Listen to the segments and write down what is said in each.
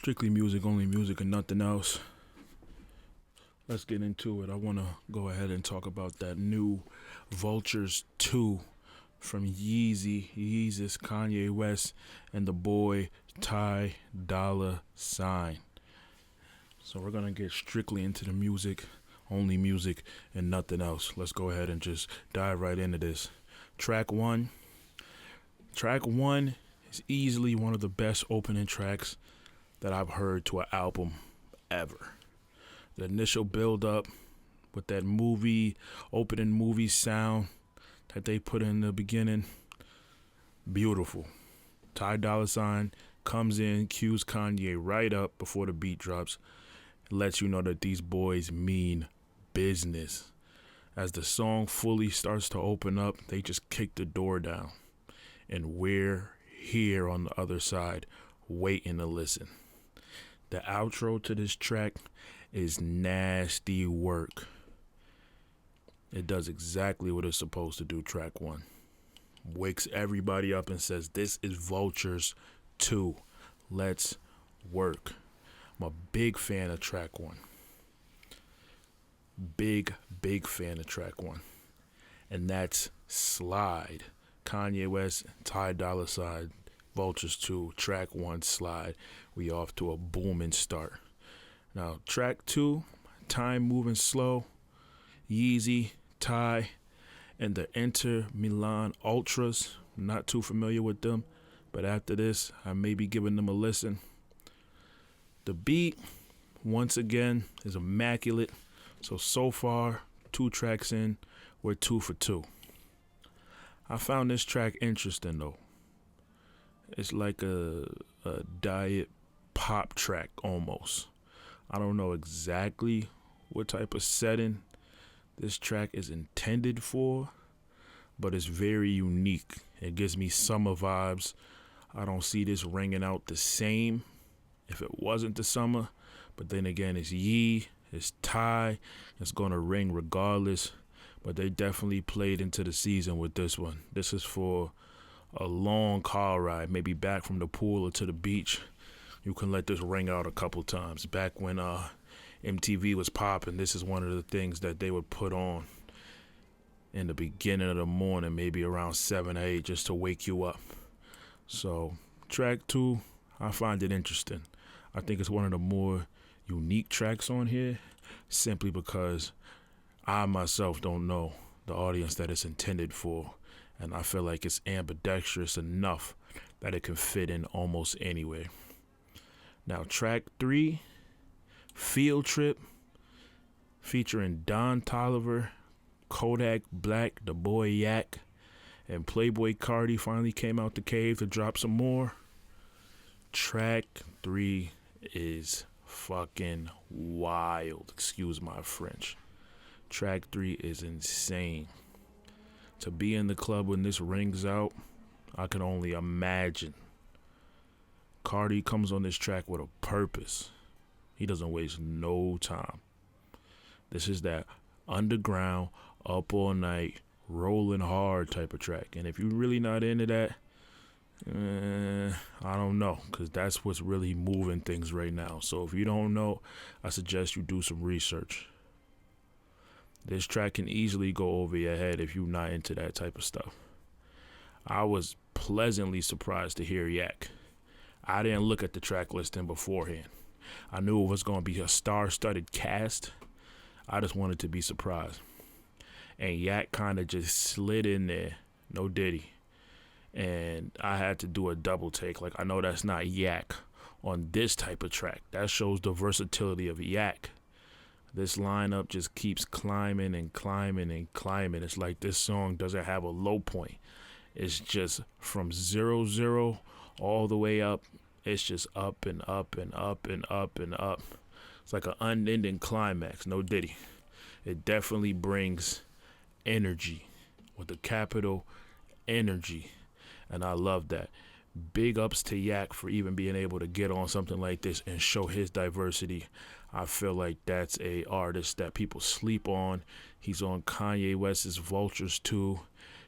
Strictly music, only music, and nothing else. Let's get into it. I want to go ahead and talk about that new Vultures 2 from Yeezus, Kanye West, and the boy Dolla Sign. So we're going to get strictly into the music, only music, and nothing else. Let's go ahead and just dive right into this. Track one. Track one is easily one of the best opening tracks that I've heard to an album ever. The initial build up with that opening movie sound that they put in the beginning, beautiful. Dolla Sign comes in, cues Kanye right up before the beat drops, lets you know that these boys mean business. As the song fully starts to open up, they just kick the door down, and we're here on the other side waiting to listen. The outro to this track is nasty work. It does exactly what it's supposed to do, track one. Wakes everybody up and says, this is Vultures 2. Let's work. I'm a big fan of track one. Big fan of track one. And that's Slide. Kanye West, Dolla Sign, Vultures 2, track one, Slide. We off to a booming start. Now, track two, Time Moving Slow, Yeezy, Ty, and the Inter Milan Ultras. Not too familiar with them, but after this, I may be giving them a listen. The beat, once again, is immaculate. So far, 2 tracks in, we're 2 for 2. I found this track interesting, though. It's like a diet pop track almost. I don't know exactly what type of setting this track is intended for, but it's very unique. It gives me summer vibes. I don't see this ringing out the same if it wasn't the summer, but then again, it's it's Ty, it's going to ring regardless, but they definitely played into the season with this one. This is for a long car ride, maybe back from the pool or to the beach. You can let this ring out a couple times. Back when MTV was popping, this is one of the things that they would put on in the beginning of the morning, maybe around 7 or 8, just to wake you up. So track 2, I find it interesting. I think it's one of the more unique tracks on here, simply because I myself don't know the audience that it's intended for, and I feel like it's ambidextrous enough that it can fit in almost anywhere. Now, track 3, Field Trip, featuring Don Toliver, Kodak Black, the boy Yak, and Playboy Cardi finally came out the cave to drop some more. Track 3 is fucking wild. Excuse my French. Track 3 is insane. To be in the club when this rings out, I can only imagine. Cardi comes on this track with a purpose. He doesn't waste no time. This is that underground, up all night, rolling hard type of track. And if you're really not into that, I don't know, because that's what's really moving things right now. So if you don't know, I suggest you do some research. This track can easily go over your head if you're not into that type of stuff. I was pleasantly surprised to hear Yak. I didn't look at the track listing beforehand. I knew it was going to be a star-studded cast. I just wanted to be surprised. And Yak kind of just slid in there, no Diddy. And I had to do a double take. Like, I know that's not Yak on this type of track. That shows the versatility of Yak. This lineup just keeps climbing and climbing and climbing. It's like this song doesn't have a low point. It's just from 0-0 all the way up. It's just up and up and up and up and up. It's like an unending climax. No Diddy. It definitely brings energy, with a capital energy. And I love that. Big ups to Yak for even being able to get on something like this and show his diversity. I feel like that's a artist that people sleep on. He's on Kanye West's Vultures 2.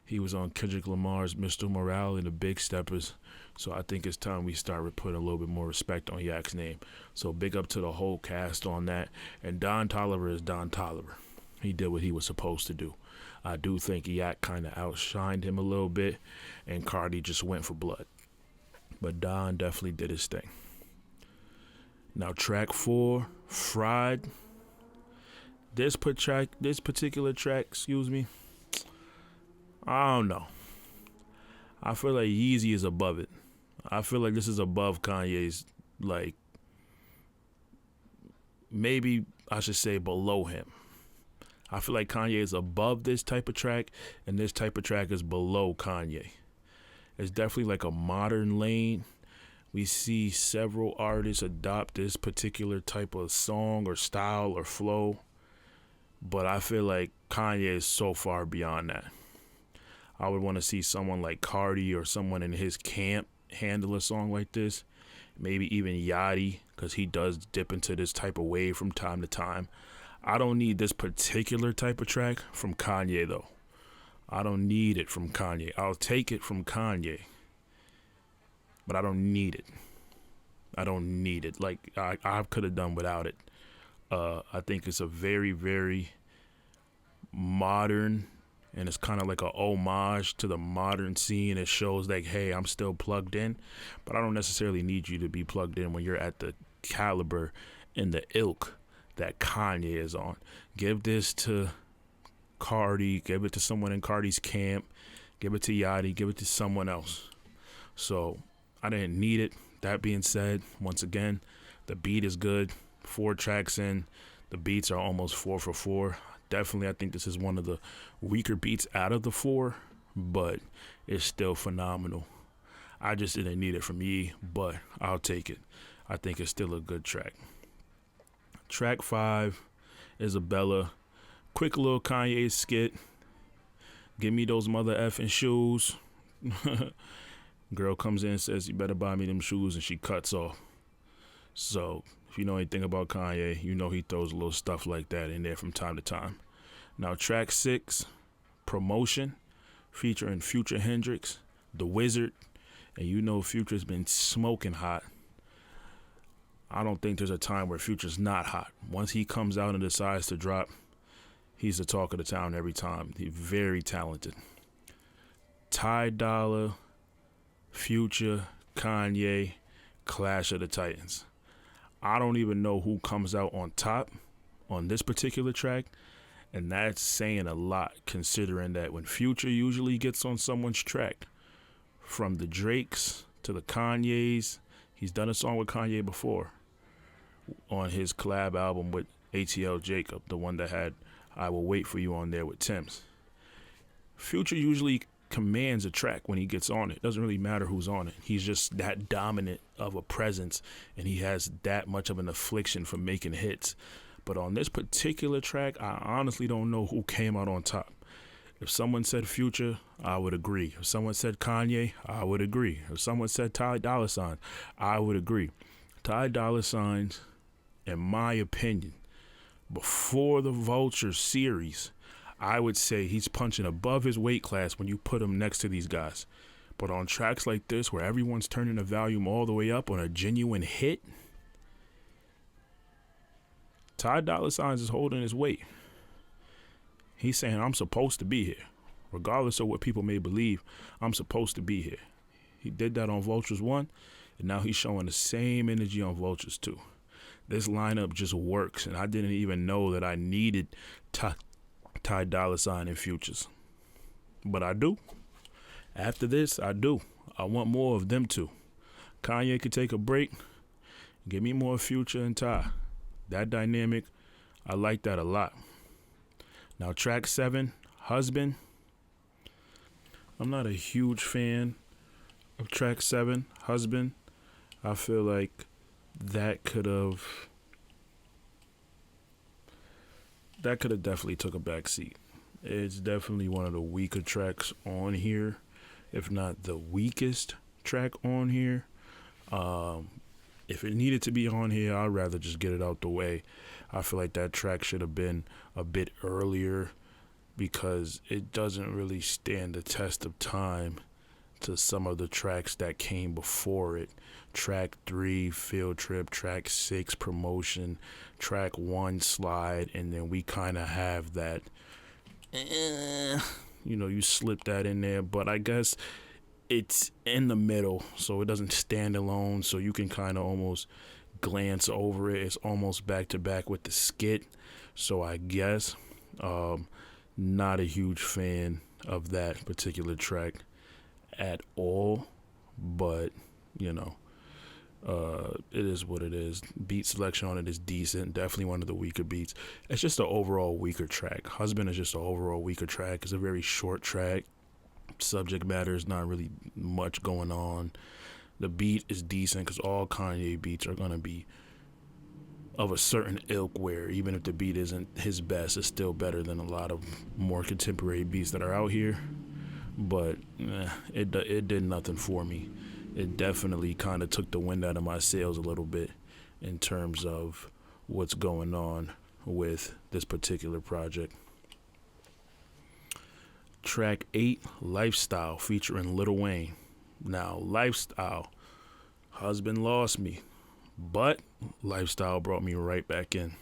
He was on Kendrick Lamar's Mr. Morale and the Big Steppers. So I think it's time we start putting a little bit more respect on Yak's name. So big up to the whole cast on that. And Don Toliver is Don Toliver. He did what he was supposed to do. I do think Yak kind of outshined him a little bit, and Cardi just went for blood. But Don definitely did his thing. Now track 4, Fried. This particular track, I don't know. I feel like Yeezy is above it. I feel like this is above Kanye's, like, maybe I should say below him. I feel like Kanye is above this type of track, and this type of track is below Kanye. It's definitely like a modern lane. We see several artists adopt this particular type of song or style or flow, but I feel like Kanye is so far beyond that. I would want to see someone like Cardi or someone in his camp handle a song like this. Maybe even Yachty, because he does dip into this type of wave from time to time. I don't need this particular type of track from Kanye, though. I don't need it from Kanye. I'll take it from Kanye, but I don't need it. I don't need it. Like, I could have done without it. I think it's a very, very modern, and it's kind of like a homage to the modern scene. It shows like, hey, I'm still plugged in, but I don't necessarily need you to be plugged in when you're at the caliber and the ilk that Kanye is on. Give this to Cardi, give it to someone in Cardi's camp, give it to Yachty, give it to someone else. So I didn't need it. That being said, once again, the beat is good. 4 tracks in, the beats are almost 4 for 4. Definitely, I think this is one of the weaker beats out of the 4, but it's still phenomenal. I just didn't need it from Ye, but I'll take it. I think it's still a good track. Track 5, Isabella. Quick little Kanye skit. Give me those mother effing shoes. Girl comes in and says, you better buy me them shoes, and she cuts off. So if you know anything about Kanye, you know he throws a little stuff like that in there from time to time. Now track 6, Promotion, featuring Future Hendrix, The Wizard, and you know Future's been smoking hot. I don't think there's a time where Future's not hot. Once he comes out and decides to drop, he's the talk of the town every time. He's very talented. Ty Dolla, Future, Kanye, Clash of the Titans. I don't even know who comes out on top on this particular track, and that's saying a lot, considering that when Future usually gets on someone's track, from the Drakes to the Kanyes, he's done a song with Kanye before on his collab album with ATL Jacob, the one that had I Will Wait For You on there with Tim's. Future usually commands a track when he gets on it. Doesn't really matter who's on it. He's just that dominant of a presence, and he has that much of an affliction for making hits. But on this particular track, I honestly don't know who came out on top. If someone said Future, I would agree. If someone said Kanye, I would agree. If someone said Ty Dolla $ign, I would agree. Ty Dolla $ign, in my opinion, before the Vultures series, I would say he's punching above his weight class when you put him next to these guys. But on tracks like this, where everyone's turning the volume all the way up on a genuine hit, Ty Dolla $ign is holding his weight. He's saying, I'm supposed to be here. Regardless of what people may believe, I'm supposed to be here. He did that on Vultures 1, and now he's showing the same energy on Vultures 2. This lineup just works, and I didn't even know that I needed Ty Dolla $ign and Futures. But I do. After this, I do. I want more of them two. Kanye could take a break. Give me more Future and Ty. That dynamic, I like that a lot. Now track 7, Husband. I'm not a huge fan of track 7, Husband. I feel like that could have definitely took a back seat. It's definitely one of the weaker tracks on here, if not the weakest track on here. If it needed to be on here, I'd rather just get it out the way. I feel like that track should have been a bit earlier because it doesn't really stand the test of time to some of the tracks that came before it. Track 3, Field Trip, track 6, Promotion, track 1, Slide, and then we kind of have that, you slip that in there, but I guess it's in the middle, so it doesn't stand alone, so you can kind of almost glance over it. It's almost back to back with the skit, so I guess not a huge fan of that particular track at all, but it is what it is. Beat selection on it is decent. Definitely one of the weaker beats. It's just an overall weaker track. Husband is just an overall weaker track. It's a very short track. Subject matter is not really much going on. The beat is decent because all Kanye beats are going to be of a certain ilk where even if the beat isn't his best, it's still better than a lot of more contemporary beats that are out here. But it did nothing for me. It definitely kind of took the wind out of my sails a little bit in terms of what's going on with this particular project. Track 8, Lifestyle, featuring Lil Wayne. Now, Lifestyle, husband lost me, but Lifestyle brought me right back in.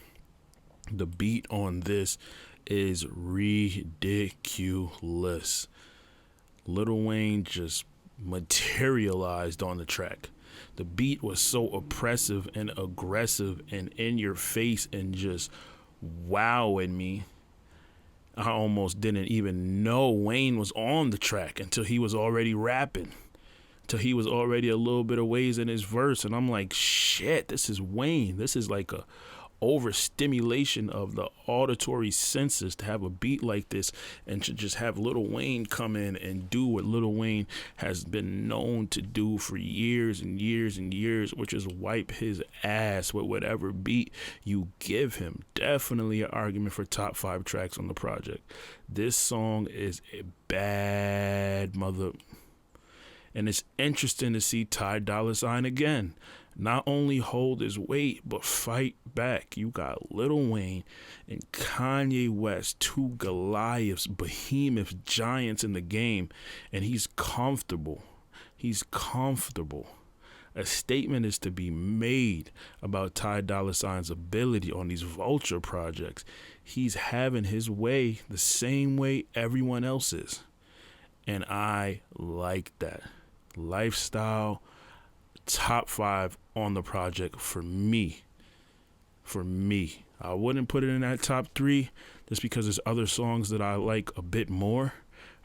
The beat on this is ridiculous. Lil Wayne just materialized on the track. The beat was so oppressive and aggressive and in your face and just wowing me. I almost didn't even know Wayne was on the track until he was already rapping, till he was already a little bit of ways in his verse, and I'm like, shit, this is Wayne. This is like a overstimulation of the auditory senses to have a beat like this and to just have Lil Wayne come in and do what Lil Wayne has been known to do for years and years and years, which is wipe his ass with whatever beat you give him. Definitely an argument for top 5 tracks on the project. This song is a bad mother. And it's interesting to see Dolla again not only hold his weight, but fight back. You got Lil Wayne and Kanye West, 2 Goliaths, behemoth giants in the game, and he's comfortable. He's comfortable. A statement is to be made about Dolla $ign's ability on these Vulture projects. He's having his way the same way everyone else is. And I like that. Lifestyle, top 5 on the project for me. I wouldn't put it in that top 3 just because there's other songs that I like a bit more,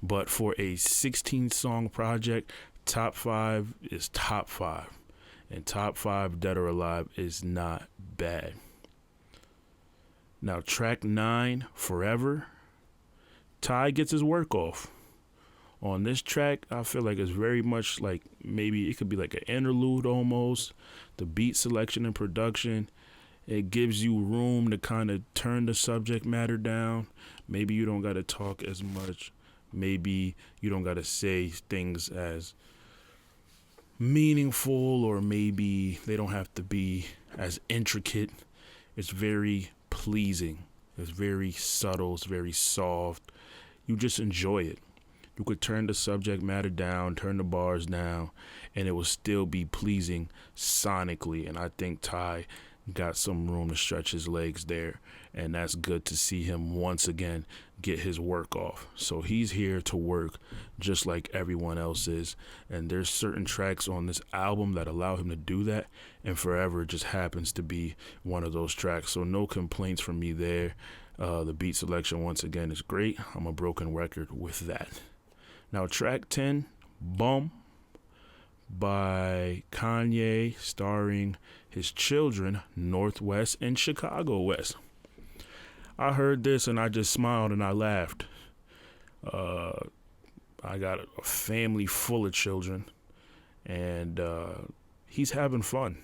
but for a 16-song project, top 5 is top 5, and top 5 Dead or Alive is not bad. Now track 9, Forever, Ty gets his work off. On this track, I feel like it's very much like maybe it could be like an interlude almost. The beat selection and production, it gives you room to kind of turn the subject matter down. Maybe you don't got to talk as much. Maybe you don't got to say things as meaningful, or maybe they don't have to be as intricate. It's very pleasing. It's very subtle. It's very soft. You just enjoy it. You could turn the subject matter down, turn the bars down, and it will still be pleasing sonically. And I think Ty got some room to stretch his legs there. And that's good to see him once again get his work off. So he's here to work just like everyone else is. And there's certain tracks on this album that allow him to do that. And Forever just happens to be one of those tracks. So no complaints from me there. The beat selection, once again, is great. I'm a broken record with that. Now, track 10, Bum, by Kanye, starring his children, Northwest and Chicago West. I heard this and I just smiled and I laughed. I got a family full of children, and he's having fun.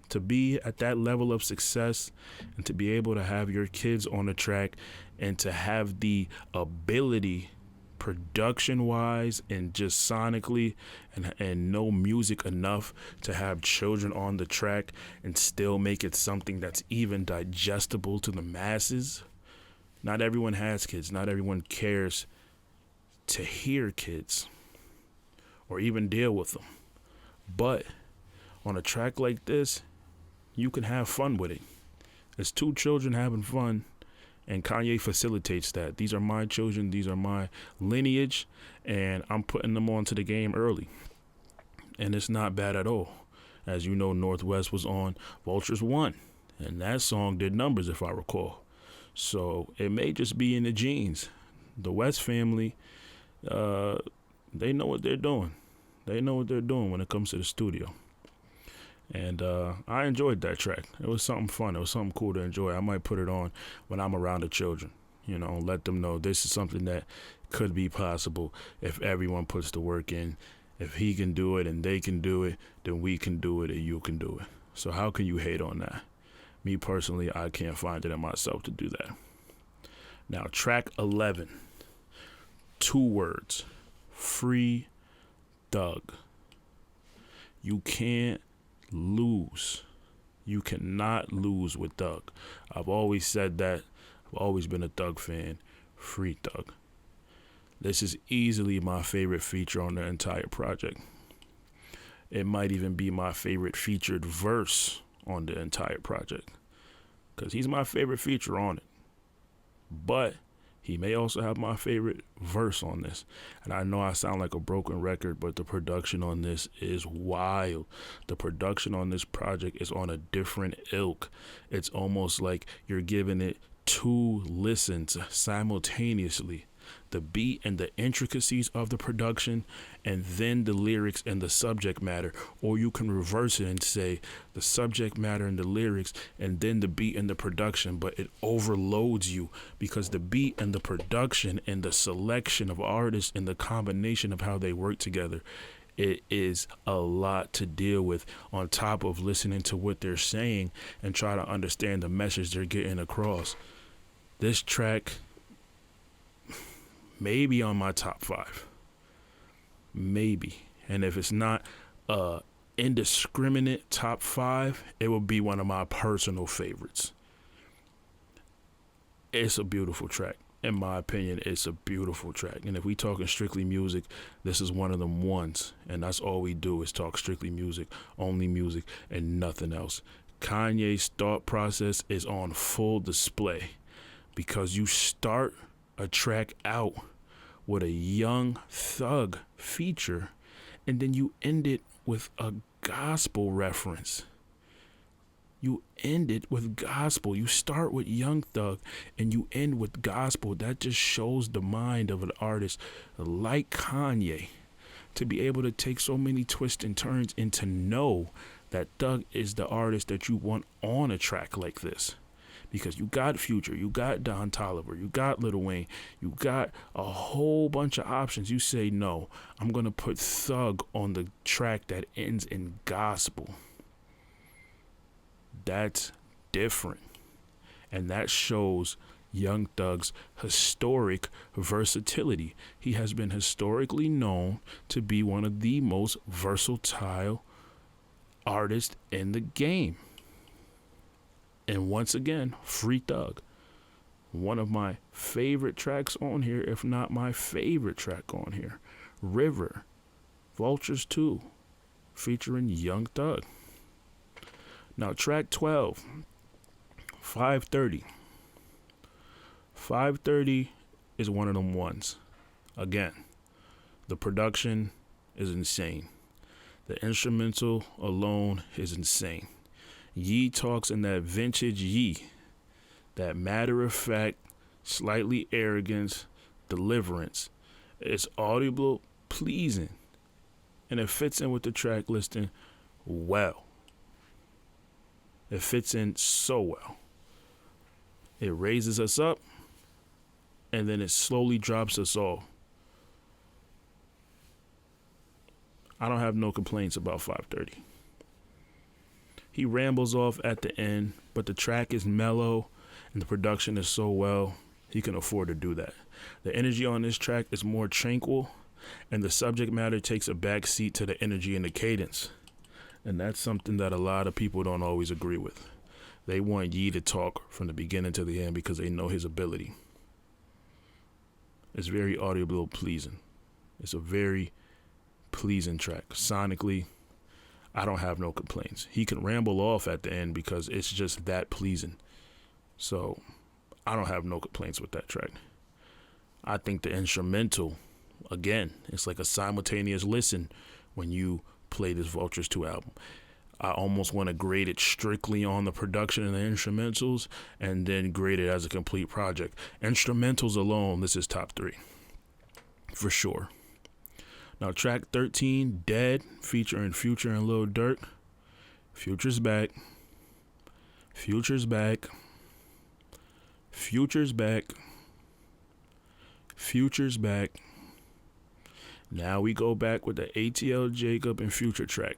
To be at that level of success and to be able to have your kids on the track and to have the ability production-wise and just sonically and know music enough to have children on the track and still make it something that's even digestible to the masses. Not everyone has kids. Not everyone cares to hear kids or even deal with them. But on a track like this, you can have fun with it. It's two children having fun, and Kanye facilitates that. These are my children, these are my lineage, and I'm putting them onto the game early. And it's not bad at all. As you know, Northwest was on Vultures 1, and that song did numbers, if I recall. So it may just be in the genes. The West family, they know what they're doing. They know what they're doing when it comes to the studio. And I enjoyed that track. It was something fun. It was something cool to enjoy. I might put it on when I'm around the children, let them know this is something that could be possible if everyone puts the work in. If he can do it and they can do it, then we can do it and you can do it. So how can you hate on that? Me personally, I can't find it in myself to do that. Now, track 11, 2 words, Free Thug. You can't lose. You cannot lose with Thug. I've always said that. I've always been a Thug fan. Free Thug. This is easily my favorite feature on the entire project. It might even be my favorite featured verse on the entire project, because he's my favorite feature on it. But he may also have my favorite verse on this. And I know I sound like a broken record, but the production on this is wild. The production on this project is on a different ilk. It's almost like you're giving it 2 listens simultaneously. The beat and the intricacies of the production, and then the lyrics and the subject matter. Or you can reverse it and say the subject matter and the lyrics, and then the beat and the production, but it overloads you because the beat and the production and the selection of artists and the combination of how they work together, it is a lot to deal with, on top of listening to what they're saying and try to understand the message they're getting across. This track maybe on my top 5. Maybe. And if it's not indiscriminate top 5, it will be one of my personal favorites. It's a beautiful track. In my opinion, it's a beautiful track. And if we talking strictly music, this is one of them ones. And that's all we do is talk strictly music, only music, and nothing else. Kanye's thought process is on full display, because you start a track out with a Young Thug feature, and then you end it with a gospel reference. You end it with gospel. You start with Young Thug and you end with gospel. That just shows the mind of an artist like Kanye, to be able to take so many twists and turns and to know that Thug is the artist that you want on a track like this. Because you got Future, you got Don Toliver, you got Lil Wayne, you got a whole bunch of options. You say, no, I'm going to put Thug on the track that ends in gospel. That's different. And that shows Young Thug's historic versatility. He has been historically known to be one of the most versatile artists in the game. And once again, Free Thug, one of my favorite tracks on here, if not my favorite track on here. River, Vultures 2, featuring Young Thug. Now, track 12, 530. 530 is one of them ones. Again, the production is insane. The instrumental alone is insane. Ye talks in that vintage Ye, that matter-of-fact, slightly arrogance, deliverance. It's audible, pleasing, and it fits in with the track listing well. It fits in so well. It raises us up, and then it slowly drops us off. I don't have no complaints about 530. He rambles off at the end, but the track is mellow and the production is so well, he can afford to do that. The energy on this track is more tranquil, and the subject matter takes a back seat to the energy and the cadence. And that's something that a lot of people don't always agree with. They want Ye to talk from the beginning to the end because they know his ability. It's very audible pleasing. It's a very pleasing track. Sonically, I don't have no complaints. He can ramble off at the end because it's just that pleasing. So I don't have no complaints with that track. I think the instrumental, again, it's like a simultaneous listen when you play this Vultures 2 album. I almost want to grade it strictly on the production and the instrumentals and then grade it as a complete project. Instrumentals alone, this is top 3. For sure. Now, track 13, Dead, featuring Future and Lil Durk. Future's back. Future's back. Future's back. Future's back. Now we go back with the ATL Jacob and Future track.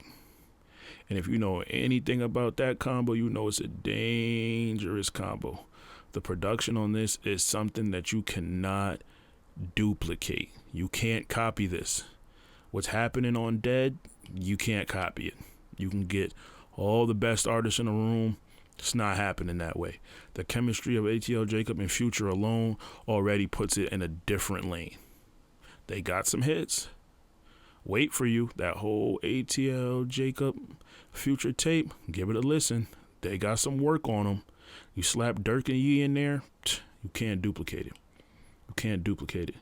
And if you know anything about that combo, you know it's a dangerous combo. The production on this is something that you cannot duplicate. You can't copy this. What's happening on Dead, you can't copy it. You can get all the best artists in the room. It's not happening that way. The chemistry of ATL Jacob and Future alone already puts it in a different lane. They got some hits. Wait for you. That whole ATL Jacob Future tape, give it a listen. They got some work on them. You slap Durk and Ye in there, you can't duplicate it. You can't duplicate it.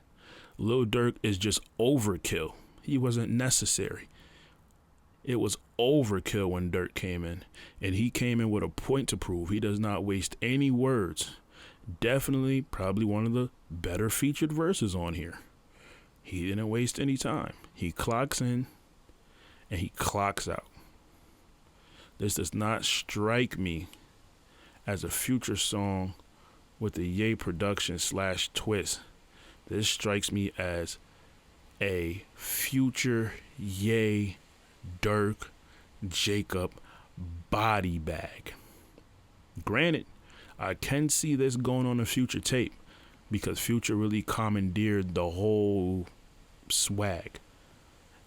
Lil Durk is just overkill. He wasn't necessary. It was overkill when Durk came in. And he came in with a point to prove. He does not waste any words. Definitely probably one of the better featured verses on here. He didn't waste any time. He clocks in and he clocks out. This does not strike me as a Future song with a Ye production / twist. This strikes me as a Future, Ye, Durk, Jacob body bag. Granted, I can see this going on a Future tape because Future really commandeered the whole swag.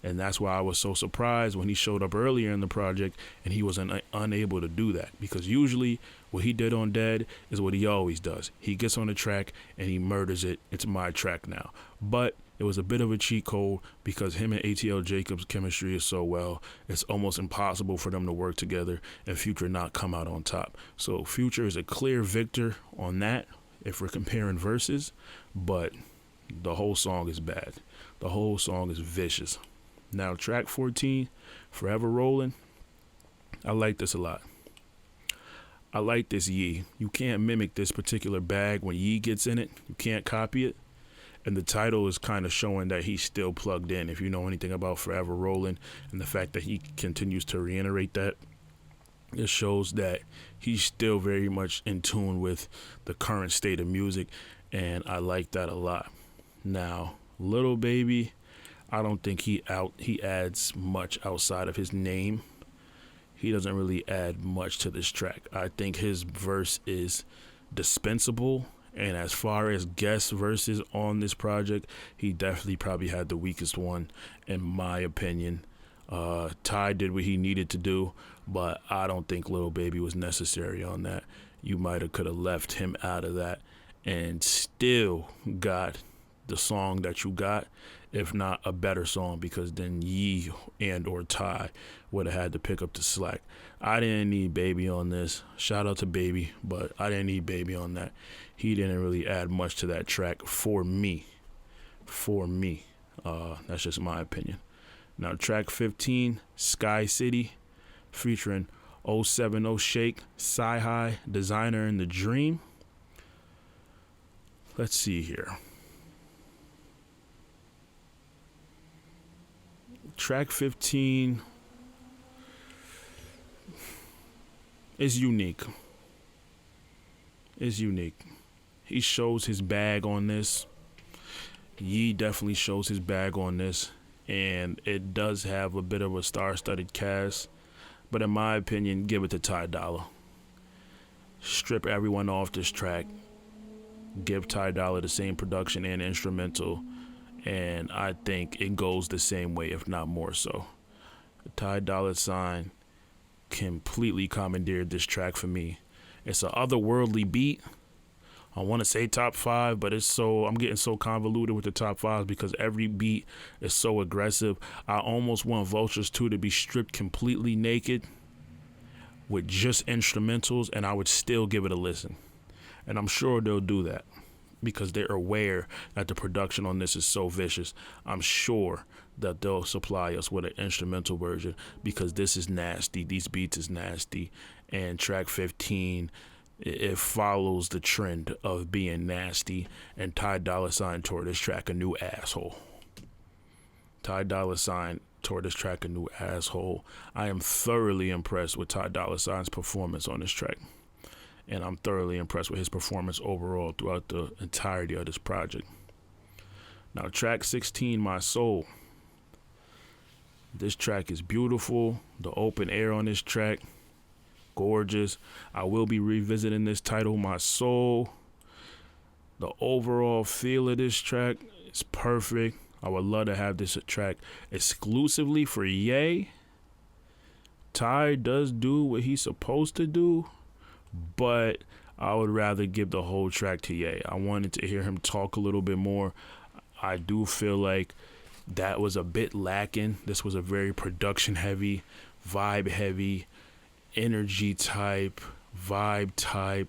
And that's why I was so surprised when he showed up earlier in the project and he was unable to do that. Because usually what he did on Dead is what he always does. He gets on the track and he murders it. It's my track now. But it was a bit of a cheat code because him and ATL Jacob's chemistry is so well. It's almost impossible for them to work together and Future not come out on top. So Future is a clear victor on that if we're comparing verses. But the whole song is bad. The whole song is vicious. Now, track 14, Forever Rolling. I like this a lot. I like this Ye. You can't mimic this particular bag when Ye gets in it. You can't copy it. And the title is kind of showing that he's still plugged in. If you know anything about Forever Rolling and the fact that he continues to reiterate that, it shows that he's still very much in tune with the current state of music. And I like that a lot. Now, Lil Baby, I don't think he adds much outside of his name. He doesn't really add much to this track. I think his verse is dispensable. And as far as guest verses on this project, he definitely probably had the weakest one, in my opinion. Ty did what he needed to do, but I don't think Lil Baby was necessary on that. You could have left him out of that and still got the song that you got, if not a better song, because then Ye and or Ty would have had to pick up the slack. I didn't need Baby on this. Shout out to Baby, but I didn't need Baby on that. He didn't really add much to that track for me. That's just my opinion. Now, track 15, Sky City, featuring 070 Shake, Sci-Hi, Designer, and The Dream. Let's see here. Track 15 is unique. He shows his bag on this. Ye definitely shows his bag on this. And it does have a bit of a star-studded cast. But in my opinion, give it to Ty Dolla. Strip everyone off this track. Give Ty Dolla the same production and instrumental. And I think it goes the same way, if not more so. Ty Dolla $ign completely commandeered this track for me. It's an otherworldly beat, I want to say top 5, but I'm getting so convoluted with the top 5s because every beat is so aggressive. I almost want Vultures 2 to be stripped completely naked with just instrumentals, and I would still give it a listen. And I'm sure they'll do that because they're aware that the production on this is so vicious. I'm sure that they'll supply us with an instrumental version because this is nasty. These beats is nasty. And track 15, it follows the trend of being nasty. And Ty Dolla $ign toward this track a new asshole. Ty Dolla $ign toward this track a new asshole. I am thoroughly impressed with Ty Dolla $ign's performance on this track. And I'm thoroughly impressed with his performance overall throughout the entirety of this project. Now, track 16, My Soul. This track is beautiful. The open air on this track, gorgeous. I will be revisiting this title, My Soul. The overall feel of this track is perfect. I would love to have this track exclusively for Ye. Ty does do what he's supposed to do, but I would rather give the whole track to Ye. I wanted to hear him talk a little bit more. I do feel like that was a bit lacking. This was a very production heavy, vibe heavy, energy type, vibe type.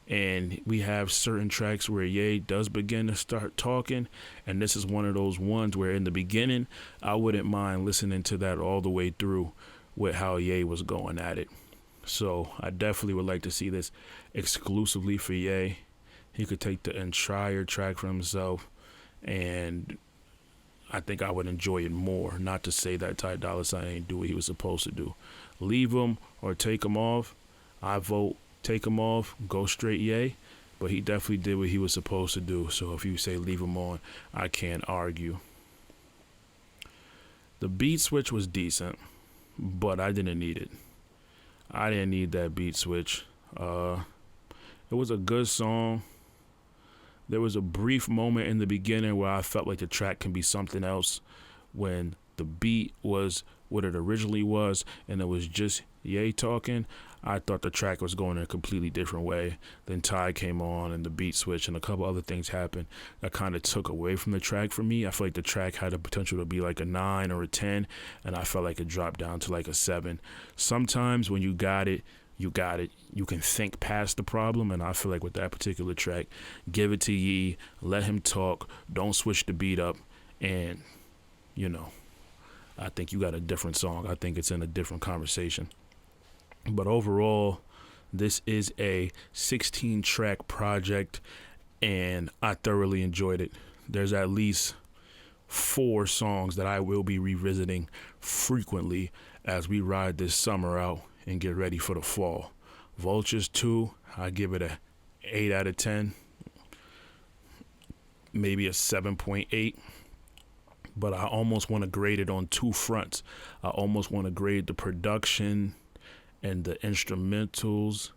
And we have certain tracks where Ye does begin to start talking. And this is one of those ones where in the beginning, I wouldn't mind listening to that all the way through with how Ye was going at it. So I definitely would like to see this exclusively for Ye. He could take the entire track for himself, and I think I would enjoy it more. Not to say that Ty Dolla $ign ain't do what he was supposed to do. Leave him or take him off. I vote take him off, go straight Ye. But he definitely did what he was supposed to do. So if you say leave him on, I can't argue. The beat switch was decent, but I didn't need it. I didn't need that beat switch. It was a good song. There was a brief moment in the beginning where I felt like the track can be something else when the beat was what it originally was and it was just Ye talking. I thought the track was going in a completely different way. Then Ty came on and the beat switch and a couple other things happened that kind of took away from the track for me. I feel like the track had the potential to be like a 9 or a 10, and I felt like it dropped down to like a 7. Sometimes when you got it, you got it. You can think past the problem, and I feel like with that particular track, give it to Ye, let him talk, don't switch the beat up, and, you know, I think you got a different song. I think it's in a different conversation. But overall, this is a 16-track project, and I thoroughly enjoyed it. There's at least 4 songs that I will be revisiting frequently as we ride this summer out and get ready for the fall. Vultures 2, I give it a 8 out of 10, maybe a 7.8. But I almost want to grade it on 2 fronts. I almost want to grade the production and the instrumentals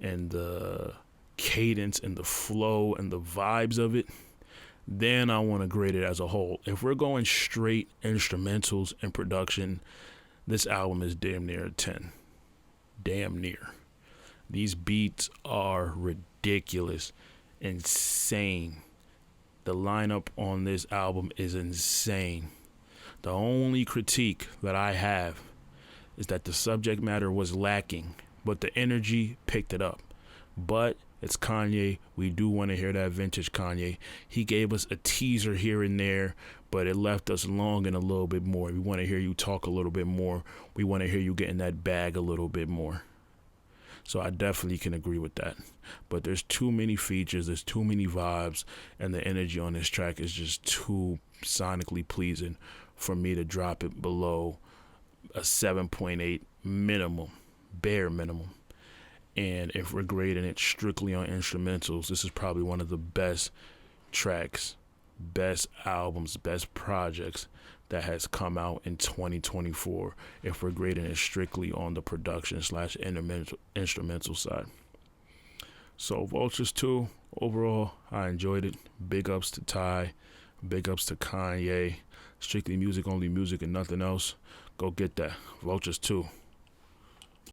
and the cadence and the flow and the vibes of it. Then I want to grade it as a whole. If we're going straight instrumentals and production, this album is damn near a 10. Damn near. These beats are ridiculous, insane. The lineup on this album is insane. The only critique that I have is that the subject matter was lacking, but the energy picked it up. But it's Kanye. We do want to hear that vintage Kanye. He gave us a teaser here and there, but it left us longing a little bit more. We want to hear you talk a little bit more. We want to hear you get in that bag a little bit more. So I definitely can agree with that. But there's too many features, there's too many vibes, and the energy on this track is just too sonically pleasing for me to drop it below a 7.8 minimum, bare minimum. And if we're grading it strictly on instrumentals, this is probably one of the best tracks, best albums, best projects that has come out in 2024 if we're grading it strictly on the production / instrumental side. So Vultures 2, overall, I enjoyed it. Big ups to Ty, big ups to Kanye. Strictly music, only music and nothing else. Go get that. Vultures 2.